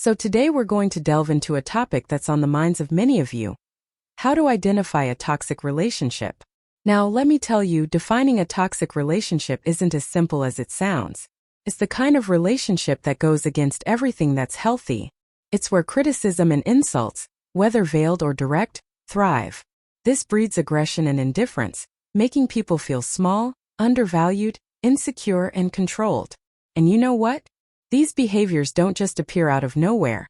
So today we're going to delve into a topic that's on the minds of many of you. How to identify a toxic relationship. Now, let me tell you, defining a toxic relationship isn't as simple as it sounds. It's the kind of relationship that goes against everything that's healthy. It's where criticism and insults, whether veiled or direct, thrive. This breeds aggression and indifference, making people feel small, undervalued, insecure, and controlled. And you know what? These behaviors don't just appear out of nowhere.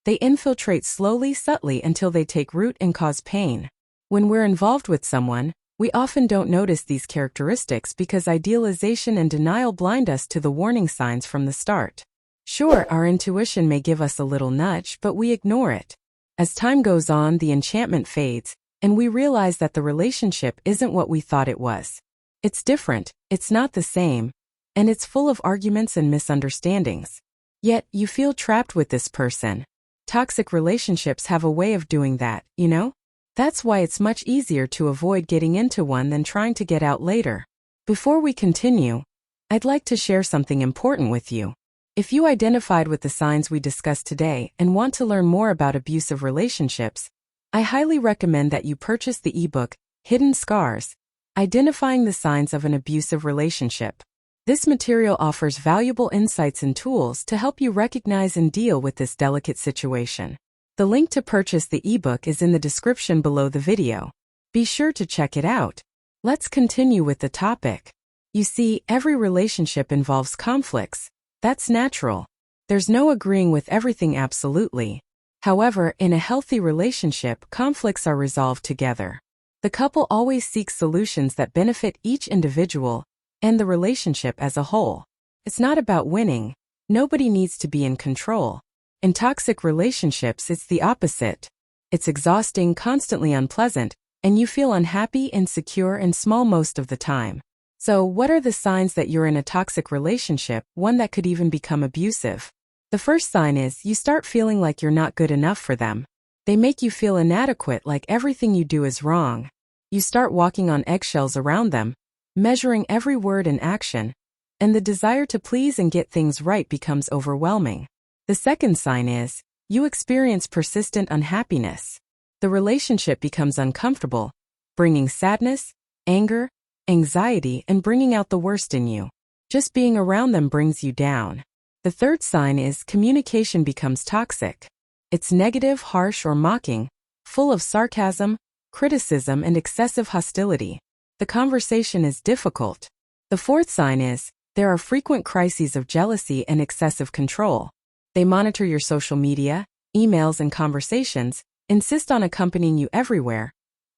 They infiltrate slowly, subtly until they take root and cause pain. When we're involved with someone, we often don't notice these characteristics because idealization and denial blind us to the warning signs from the start. Sure, our intuition may give us a little nudge, but we ignore it. As time goes on, the enchantment fades, and we realize that the relationship isn't what we thought it was. It's different, it's not the same, and it's full of arguments and misunderstandings. Yet, you feel trapped with this person. Toxic relationships have a way of doing that, you know? That's why it's much easier to avoid getting into one than trying to get out later. Before we continue, I'd like to share something important with you. If you identified with the signs we discussed today and want to learn more about abusive relationships, I highly recommend that you purchase the ebook, Hidden Scars: Identifying the Signs of an Abusive Relationship. This material offers valuable insights and tools to help you recognize and deal with this delicate situation. The link to purchase the ebook is in the description below the video. Be sure to check it out. Let's continue with the topic. You see, every relationship involves conflicts. That's natural. There's no agreeing with everything absolutely. However, in a healthy relationship, conflicts are resolved together. The couple always seeks solutions that benefit each individual and the relationship as a whole. It's not about winning. Nobody needs to be in control. In toxic relationships, it's the opposite. It's exhausting, constantly unpleasant, and you feel unhappy, insecure, and small most of the time. So, what are the signs that you're in a toxic relationship, one that could even become abusive? The first sign is you start feeling like you're not good enough for them. They make you feel inadequate, like everything you do is wrong. You start walking on eggshells around them, measuring every word and action, and the desire to please and get things right becomes overwhelming. The second sign is you experience persistent unhappiness. The relationship becomes uncomfortable, bringing sadness, anger, anxiety, and bringing out the worst in you. Just being around them brings you down. The third sign is communication becomes toxic. It's negative, harsh, or mocking, full of sarcasm, criticism, and excessive hostility. The conversation is difficult. The fourth sign is there are frequent crises of jealousy and excessive control. They monitor your social media, emails, and conversations, insist on accompanying you everywhere,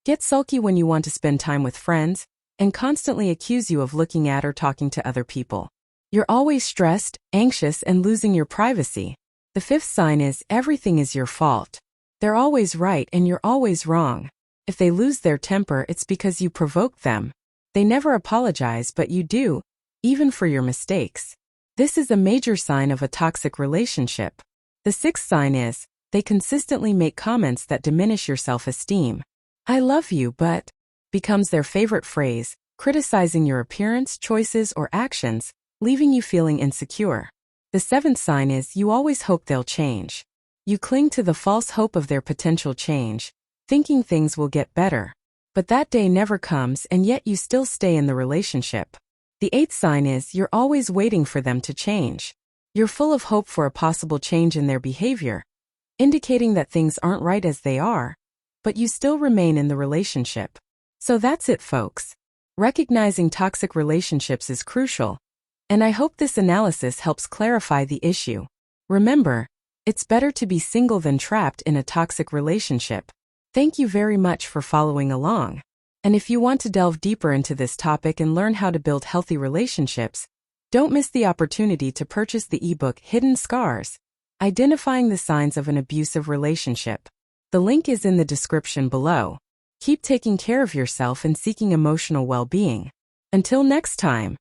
get sulky when you want to spend time with friends, and constantly accuse you of looking at or talking to other people. You're always stressed, anxious, and losing your privacy. The fifth sign is everything is your fault. They're always right and you're always wrong. If they lose their temper, it's because you provoked them. They never apologize, but you do, even for your mistakes. This is a major sign of a toxic relationship. The sixth sign is they consistently make comments that diminish your self-esteem. "I love you, but," becomes their favorite phrase, criticizing your appearance, choices, or actions, leaving you feeling insecure. The seventh sign is you always hope they'll change. You cling to the false hope of their potential change, thinking things will get better. But that day never comes, and yet you still stay in the relationship. The eighth sign is you're always waiting for them to change. You're full of hope for a possible change in their behavior, indicating that things aren't right as they are, but you still remain in the relationship. So that's it, folks. Recognizing toxic relationships is crucial, and I hope this analysis helps clarify the issue. Remember, it's better to be single than trapped in a toxic relationship. Thank you very much for following along. And if you want to delve deeper into this topic and learn how to build healthy relationships, don't miss the opportunity to purchase the ebook Hidden Scars: Identifying the Signs of an Abusive Relationship. The link is in the description below. Keep taking care of yourself and seeking emotional well-being. Until next time.